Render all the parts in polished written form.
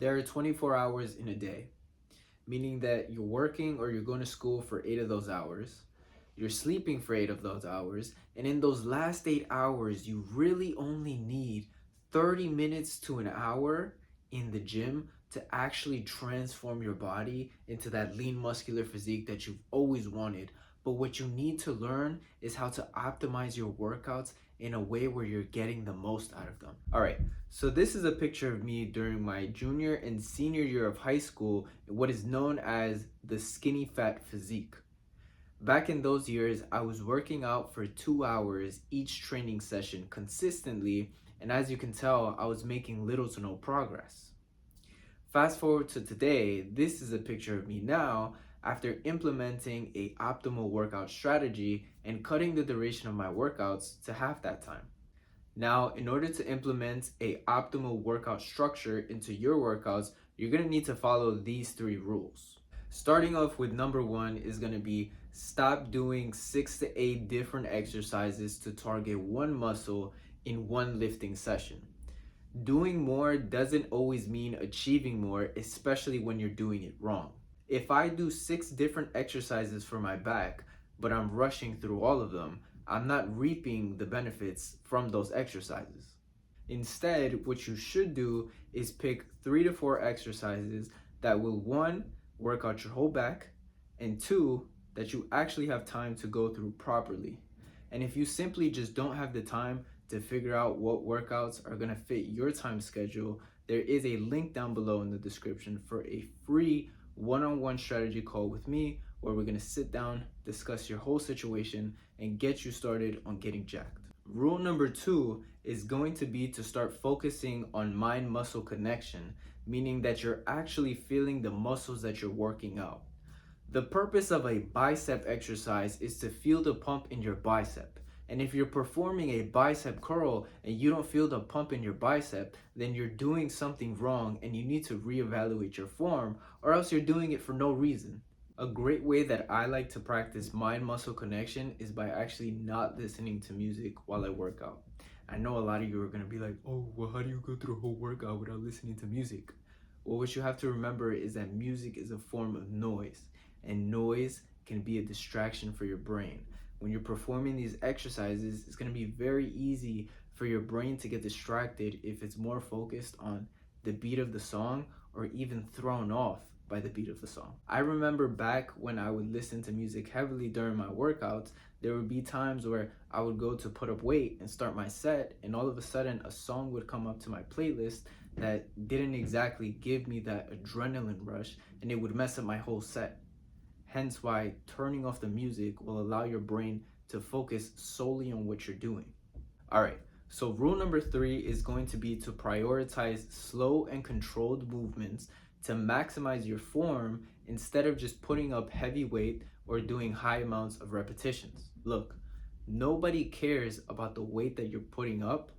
There are 24 hours in a day, meaning that you're working or you're going to school for 8 of those hours. You're sleeping for 8 of those hours. And in those last 8 hours, you really only need 30 minutes to an hour in the gym to actually transform your body into that lean muscular physique that you've always wanted. But what you need to learn is how to optimize your workouts in a way where you're getting the most out of them. All right, so this is a picture of me during my junior and senior year of high school, what is known as the skinny fat physique. Back in those years, I was working out for 2 hours each training session consistently, and as you can tell, I was making little to no progress. Fast forward to today, this is a picture of me now after implementing a optimal workout strategy and cutting the duration of my workouts to half that time. Now, in order to implement a optimal workout structure into your workouts, you're gonna need to follow these 3 rules. Starting off with number 1 is gonna be stop doing 6 to 8 different exercises to target one muscle in one lifting session. Doing more doesn't always mean achieving more, especially when you're doing it wrong. If I do 6 different exercises for my back, but I'm rushing through all of them, I'm not reaping the benefits from those exercises. Instead, what you should do is pick 3 to 4 exercises that will 1, work out your whole back, and 2, that you actually have time to go through properly. And if you simply just don't have the time to figure out what workouts are gonna fit your time schedule, there is a link down below in the description for a free one-on-one strategy call with me where we're gonna sit down, discuss your whole situation, and get you started on getting jacked. Rule number 2 is going to be to start focusing on mind-muscle connection, meaning that you're actually feeling the muscles that you're working out. The purpose of a bicep exercise is to feel the pump in your bicep. And if you're performing a bicep curl and you don't feel the pump in your bicep, then you're doing something wrong and you need to reevaluate your form, or else you're doing it for no reason. A great way that I like to practice mind-muscle connection is by actually not listening to music while I work out. I know a lot of you are going to be like, oh, well, how do you go through a whole workout without listening to music? Well, what you have to remember is that music is a form of noise, and noise can be a distraction for your brain. When you're performing these exercises, it's going to be very easy for your brain to get distracted if it's more focused on the beat of the song or even thrown off by the beat of the song. I remember back when I would listen to music heavily during my workouts, there would be times where I would go to put up weight and start my set, and all of a sudden a song would come up to my playlist that didn't exactly give me that adrenaline rush, and it would mess up my whole set. Hence why turning off the music will allow your brain to focus solely on what you're doing. All right, so rule number 3 is going to be to prioritize slow and controlled movements to maximize your form instead of just putting up heavy weight or doing high amounts of repetitions. Look, nobody cares about the weight that you're putting up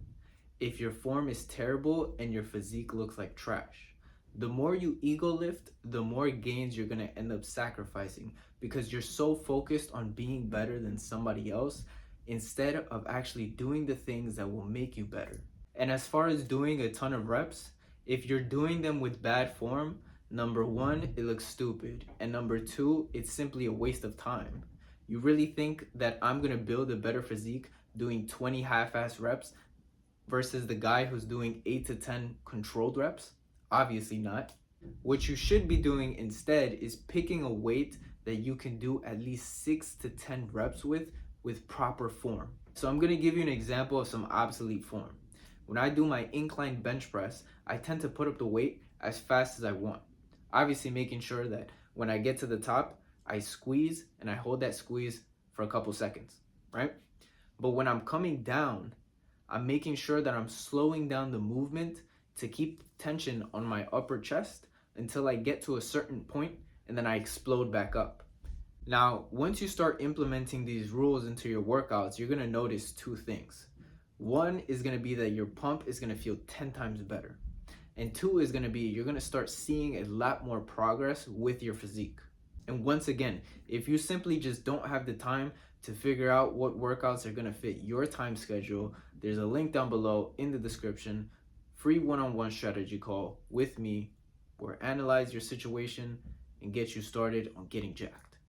if your form is terrible and your physique looks like trash. The more you ego lift, the more gains you're gonna end up sacrificing because you're so focused on being better than somebody else instead of actually doing the things that will make you better. And as far as doing a ton of reps, if you're doing them with bad form, number 1, it looks stupid, and number 2, it's simply a waste of time. You really think that I'm gonna build a better physique doing 20 half-ass reps versus the guy who's doing 8 to 10 controlled reps? Obviously not. What you should be doing instead is picking a weight that you can do at least 6 to 10 reps with proper form. So I'm gonna give you an example of some obsolete form. When I do my incline bench press, I tend to put up the weight as fast as I want. Obviously making sure that when I get to the top, I squeeze and I hold that squeeze for a couple seconds, right? But when I'm coming down, I'm making sure that I'm slowing down the movement to keep tension on my upper chest until I get to a certain point and then I explode back up. Now, once you start implementing these rules into your workouts, you're gonna notice 2 things. 1 is gonna be that your pump is gonna feel 10 times better. And 2 is gonna be you're gonna start seeing a lot more progress with your physique. And once again, if you simply just don't have the time to figure out what workouts are gonna fit your time schedule, there's a link down below in the description, free one-on-one strategy call with me or analyze your situation and get you started on getting jacked.